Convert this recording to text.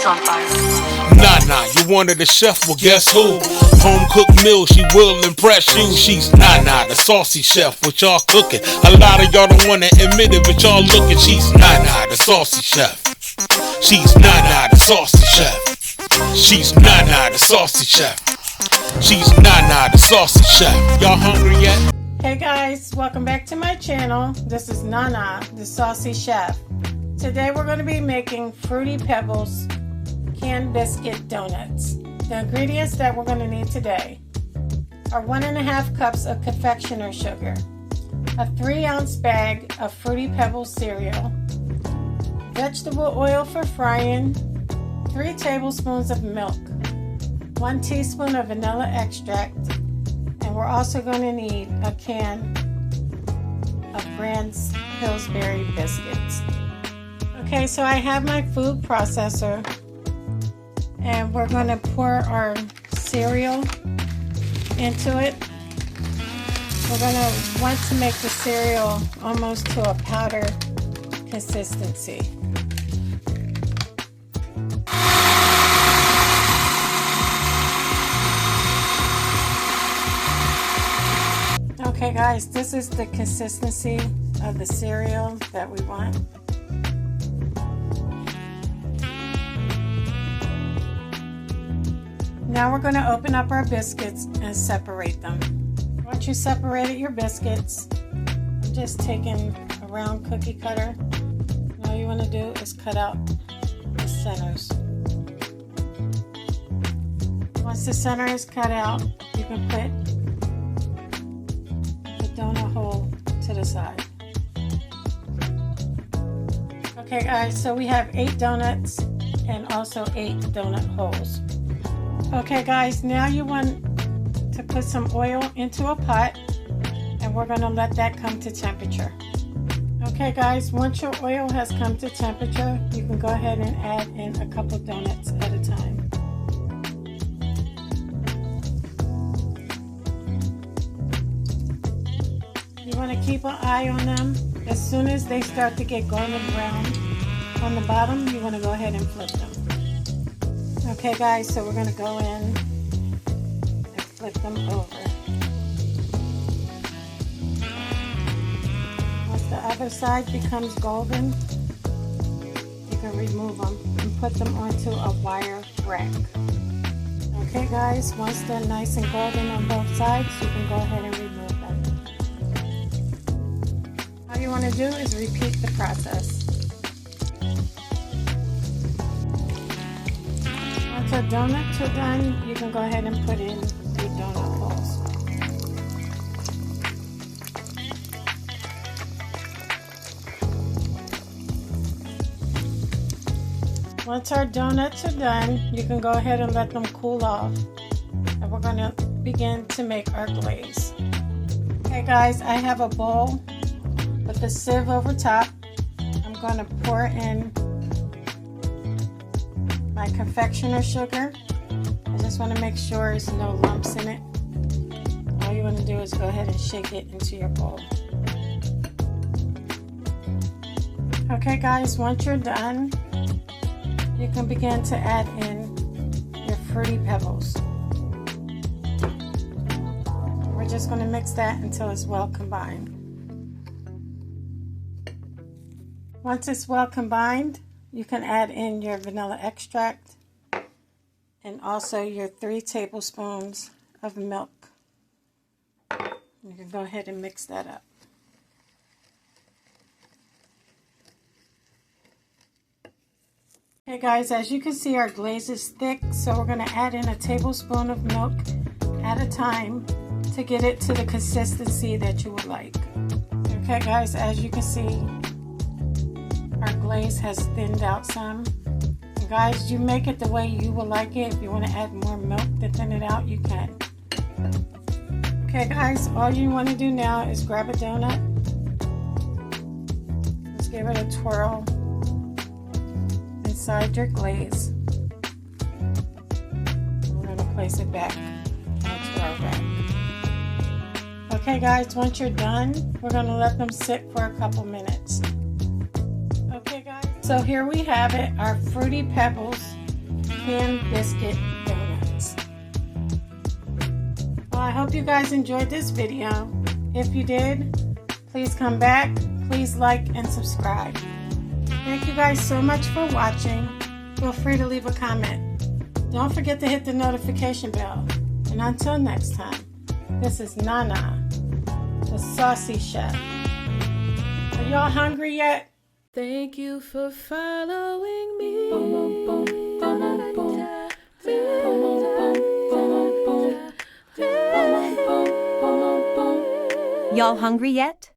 on fire. Nana, you wanted a chef, well guess who? Home cooked meal, she will impress you. She's Nana, the saucy chef, what y'all cooking. A lot of y'all don't wanna admit it, but y'all looking. She's Nana, the saucy chef. She's Nana, the saucy chef. She's Nana, the saucy chef. She's Nana, the saucy chef. Y'all hungry yet? Hey guys, welcome back to my channel. This is Nana, the saucy chef. Today we're going to be making Fruity Pebbles canned biscuit donuts. The ingredients that we're going to need today are 1.5 cups of confectioner sugar, a 3-ounce bag of Fruity Pebbles cereal, vegetable oil for frying, 3 tablespoons of milk, 1 teaspoon of vanilla extract, and we're also going to need a can of Brand's Pillsbury biscuits. Okay, so I have my food processor, and we're going to pour our cereal into it. We're going to want to make the cereal almost to a powder consistency. Okay guys, this is the consistency of the cereal that we want. Now we're going to open up our biscuits and separate them. Once you separated your biscuits, I'm just taking a round cookie cutter. And all you want to do is cut out the centers. Once the center is cut out, you can put the donut hole to the side. Okay guys, so we have 8 donuts and also 8 donut holes. Okay guys, now you want to put some oil into a pot, and we're going to let that come to temperature. Okay guys, once your oil has come to temperature, you can go ahead and add in a couple donuts at a time. You want to keep an eye on them. As soon as they start to get golden brown on the bottom, you want to go ahead and flip them. Okay guys, so we're going to go in and flip them over. Once the other side becomes golden, you can remove them and put them onto a wire rack. Okay guys, once they're nice and golden on both sides, you can go ahead and remove them. All you want to do is repeat the process. Once our donuts are done, you can go ahead and put in your donut holes. Once our donuts are done, you can go ahead and let them cool off. And we're going to begin to make our glaze. Okay guys, I have a bowl with a sieve over top. I'm going to pour in my confectioner sugar. I just want to make sure there's no lumps in it. All you want to do is go ahead and shake it into your bowl. Okay guys, once you're done, you can begin to add in your Fruity Pebbles. We're just going to mix that until it's well combined. Once it's well combined, you can add in your vanilla extract and also your 3 tablespoons of milk. You can go ahead and mix that up. Okay guys, as you can see, our glaze is thick, so we're going to add in a tablespoon of milk at a time to get it to the consistency that you would like. Okay guys, as you can see, our glaze has thinned out some. And guys, you make it the way you would like it. If you want to add more milk to thin it out, you can. Okay guys, all you want to do now is grab a donut. Just give it a twirl inside your glaze. We're going to place it back onto our rack. Okay guys, once you're done, we're going to let them sit for a couple minutes. Okay guys, so here we have it, our Fruity Pebbles canned biscuit donuts. Well, I hope you guys enjoyed this video. If you did, please come back. Please like and subscribe. Thank you guys so much for watching. Feel free to leave a comment. Don't forget to hit the notification bell. And until next time, this is Nana, the Saucy Chef. Are y'all hungry yet? Thank you for following me. Y'all hungry yet?